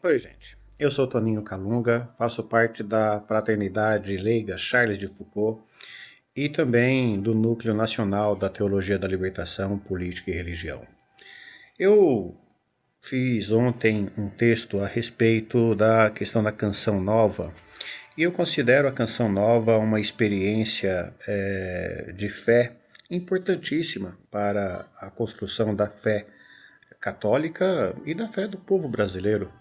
Oi, gente. Eu sou Toninho Calunga, faço parte da Fraternidade Leiga Charles de Foucault e também do Núcleo Nacional da Teologia da Libertação, Política e Religião. Eu fiz ontem um texto a respeito da questão da Canção Nova e eu considero a Canção Nova uma experiência de fé importantíssima para a construção da fé católica e da fé do povo brasileiro.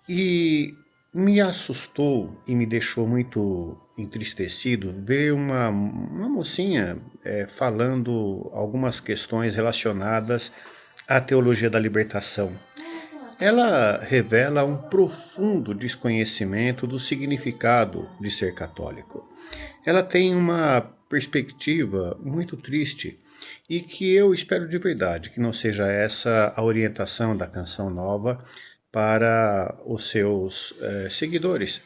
E me assustou e me deixou muito entristecido ver uma mocinha falando algumas questões relacionadas à teologia da libertação. Ela revela um profundo desconhecimento do significado de ser católico. Ela tem uma perspectiva muito triste e que eu espero de verdade que não seja essa a orientação da Canção Nova para os seus seguidores.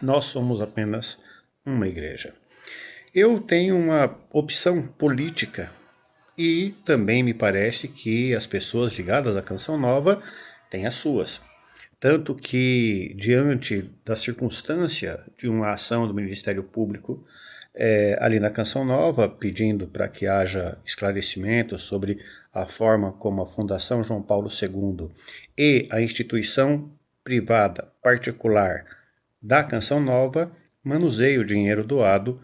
Nós somos apenas uma igreja. Eu tenho uma opção política e também me parece que as pessoas ligadas à Canção Nova têm as suas. Tanto que, diante da circunstância de uma ação do Ministério Público ali na Canção Nova, pedindo para que haja esclarecimento sobre a forma como a Fundação João Paulo II e a instituição privada particular da Canção Nova manuseia o dinheiro doado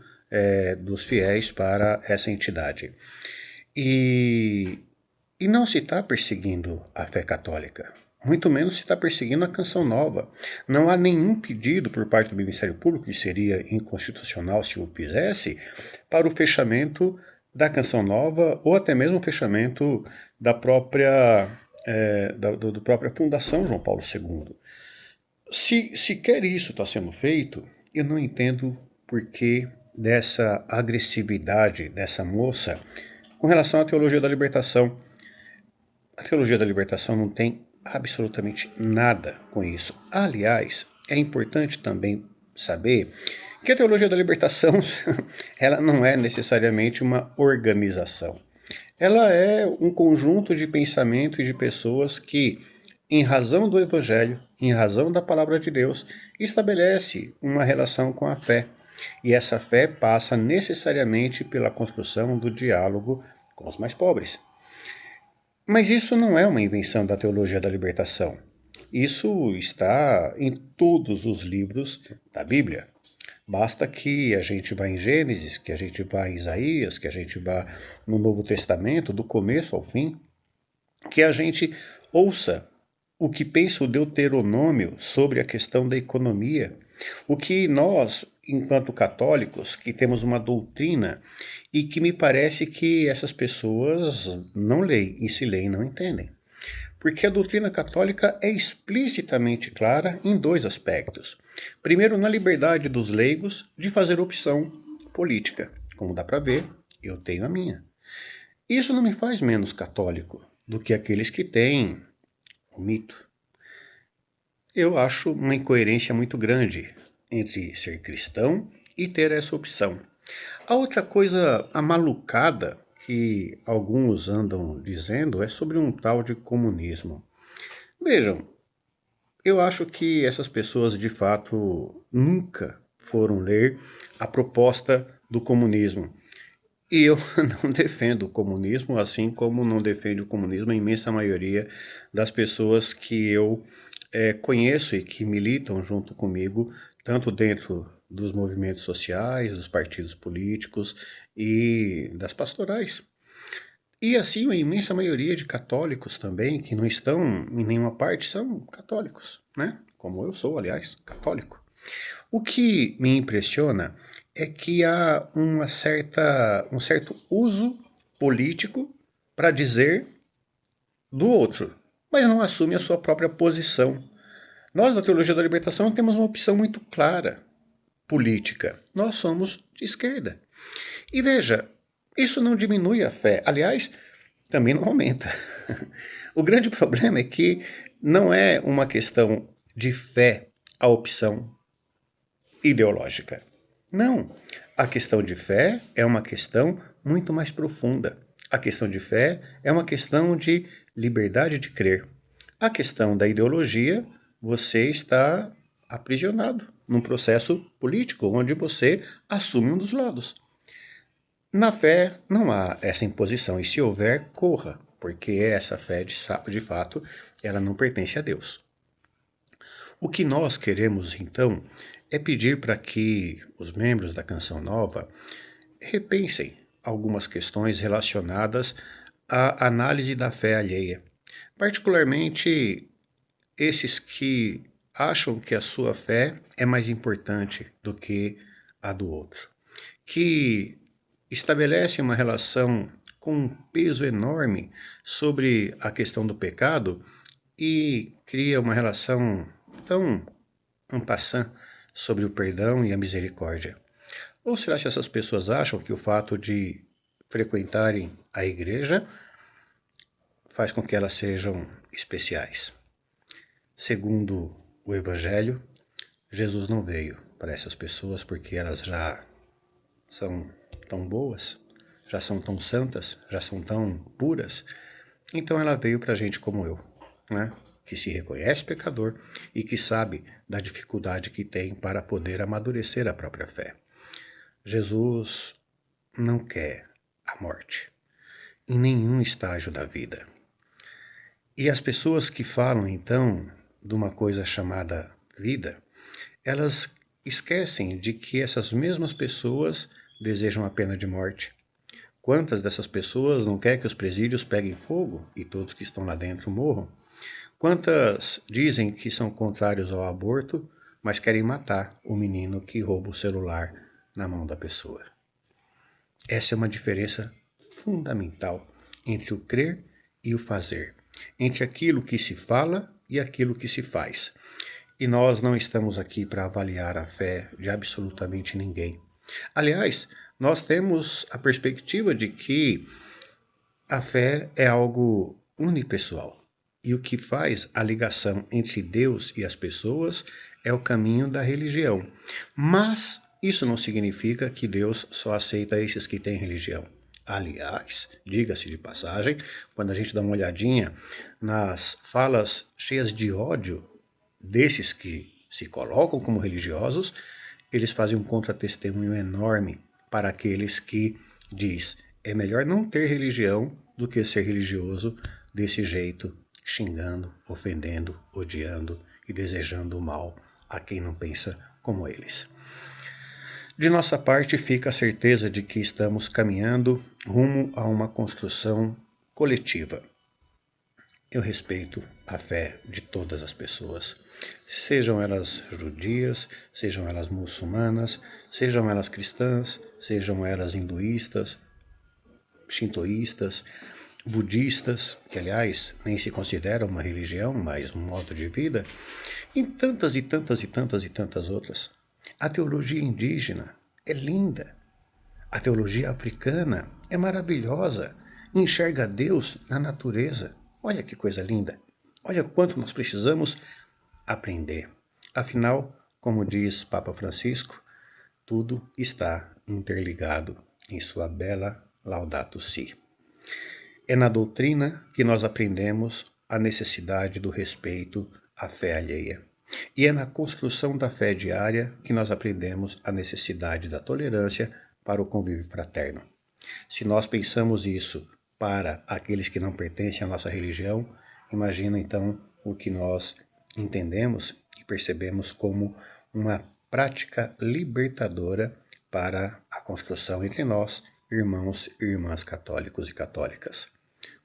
dos fiéis para essa entidade. E não se está perseguindo a fé católica, muito menos se está perseguindo a Canção Nova. Não há nenhum pedido por parte do Ministério Público, que seria inconstitucional se o fizesse, para o fechamento da Canção Nova ou até mesmo o fechamento da própria, da própria Fundação João Paulo II. Se sequer isso está sendo feito, eu não entendo por que dessa agressividade dessa moça com relação à teologia da libertação. A teologia da libertação não tem absolutamente nada com isso. Aliás, é importante também saber que a teologia da libertação ela não é necessariamente uma organização. Ela é um conjunto de pensamentos e de pessoas que, em razão do Evangelho, em razão da palavra de Deus, estabelece uma relação com a fé. E essa fé passa necessariamente pela construção do diálogo com os mais pobres. Mas isso não é uma invenção da teologia da libertação. Isso está em todos os livros da Bíblia. Basta que a gente vá em Gênesis, que a gente vá em Isaías, que a gente vá no Novo Testamento, do começo ao fim, que a gente ouça o que pensa o Deuteronômio sobre a questão da economia, o que nós, enquanto católicos, que temos uma doutrina e que me parece que essas pessoas não leem, e se leem não entendem. Porque a doutrina católica é explicitamente clara em dois aspectos. Primeiro, na liberdade dos leigos de fazer opção política. Como dá para ver, eu tenho a minha. Isso não me faz menos católico do que aqueles que têm o mito. Eu acho uma incoerência muito grande entre ser cristão e ter essa opção. A outra coisa amalucada que alguns andam dizendo é sobre um tal de comunismo. Vejam, eu acho que essas pessoas de fato nunca foram ler a proposta do comunismo. E eu não defendo o comunismo, assim como não defende o comunismo a imensa maioria das pessoas que eu conheço e que militam junto comigo, tanto dentro dos movimentos sociais, dos partidos políticos e das pastorais. E assim, a imensa maioria de católicos também, que não estão em nenhuma parte, são católicos, né? Como eu sou, aliás, católico. O que me impressiona é que há um certo uso político para dizer do outro, mas não assume a sua própria posição. Nós, da Teologia da Libertação, temos uma opção muito clara política. Nós somos de esquerda. E veja, isso não diminui a fé. Aliás, também não aumenta. O grande problema é que não é uma questão de fé a opção ideológica. Não. A questão de fé é uma questão muito mais profunda. A questão de fé é uma questão de liberdade de crer. A questão da ideologia, você está aprisionado num processo político, onde você assume um dos lados. Na fé, não há essa imposição, e se houver, corra, porque essa fé, de fato, ela não pertence a Deus. O que nós queremos, então, é pedir para que os membros da Canção Nova repensem algumas questões relacionadas à análise da fé alheia, particularmente esses que acham que a sua fé é mais importante do que a do outro, que estabelece uma relação com um peso enorme sobre a questão do pecado e cria uma relação tão en passant sobre o perdão e a misericórdia. Ou será que essas pessoas acham que o fato de frequentarem a igreja faz com que elas sejam especiais? Segundo o Evangelho, Jesus não veio para essas pessoas porque elas já são tão boas, já são tão santas, já são tão puras. Então ela veio para gente como eu, né? Que se reconhece pecador e que sabe da dificuldade que tem para poder amadurecer a própria fé. Jesus não quer a morte em nenhum estágio da vida. E as pessoas que falam então de uma coisa chamada vida, elas esquecem de que essas mesmas pessoas desejam a pena de morte. Quantas dessas pessoas não querem que os presídios peguem fogo e todos que estão lá dentro morram? Quantas dizem que são contrários ao aborto, mas querem matar o menino que rouba o celular na mão da pessoa? Essa é uma diferença fundamental entre o crer e o fazer, entre aquilo que se fala e aquilo que se faz. E nós não estamos aqui para avaliar a fé de absolutamente ninguém. Aliás, nós temos a perspectiva de que a fé é algo unipessoal. E o que faz a ligação entre Deus e as pessoas é o caminho da religião. Mas isso não significa que Deus só aceita esses que têm religião. Aliás, diga-se de passagem, quando a gente dá uma olhadinha nas falas cheias de ódio desses que se colocam como religiosos, eles fazem um contratestemunho enorme para aqueles que diz é melhor não ter religião do que ser religioso desse jeito, xingando, ofendendo, odiando e desejando o mal a quem não pensa como eles. De nossa parte fica a certeza de que estamos caminhando rumo a uma construção coletiva. Eu respeito a fé de todas as pessoas, sejam elas judias, sejam elas muçulmanas, sejam elas cristãs, sejam elas hinduístas, shintoístas, budistas, que aliás nem se consideram uma religião, mas um modo de vida, e tantas e tantas e tantas e tantas outras. A teologia indígena é linda, a teologia africana é maravilhosa, enxerga Deus na natureza. Olha que coisa linda, olha quanto nós precisamos aprender. Afinal, como diz Papa Francisco, tudo está interligado em sua bela Laudato Si. É na doutrina que nós aprendemos a necessidade do respeito à fé alheia. E é na construção da fé diária que nós aprendemos a necessidade da tolerância para o convívio fraterno. Se nós pensamos isso para aqueles que não pertencem à nossa religião, imagina então o que nós entendemos e percebemos como uma prática libertadora para a construção entre nós, irmãos e irmãs católicos e católicas.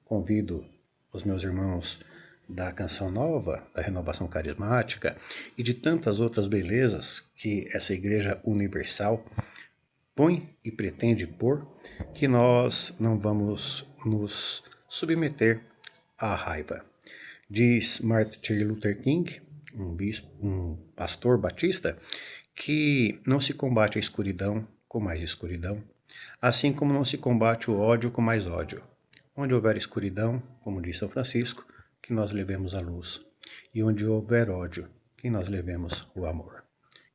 Convido os meus irmãos da Canção Nova, da Renovação Carismática e de tantas outras belezas que essa Igreja Universal põe e pretende pôr, que nós não vamos nos submeter à raiva. Diz Martin Luther King, um pastor batista, que não se combate a escuridão com mais escuridão, assim como não se combate o ódio com mais ódio. Onde houver escuridão, como diz São Francisco, que nós levemos a luz. E onde houver ódio, que nós levemos o amor.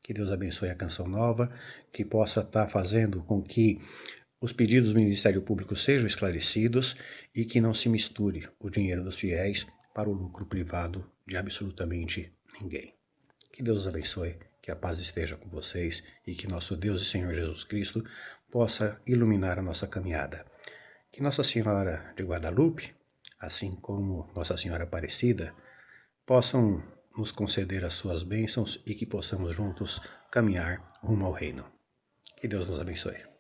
Que Deus abençoe a Canção Nova, que possa estar fazendo com que os pedidos do Ministério Público sejam esclarecidos e que não se misture o dinheiro dos fiéis para o lucro privado de absolutamente ninguém. Que Deus os abençoe, que a paz esteja com vocês e que nosso Deus e Senhor Jesus Cristo possa iluminar a nossa caminhada. Que Nossa Senhora de Guadalupe, assim como Nossa Senhora Aparecida, possam nos conceder as suas bênçãos e que possamos juntos caminhar rumo ao reino. Que Deus nos abençoe.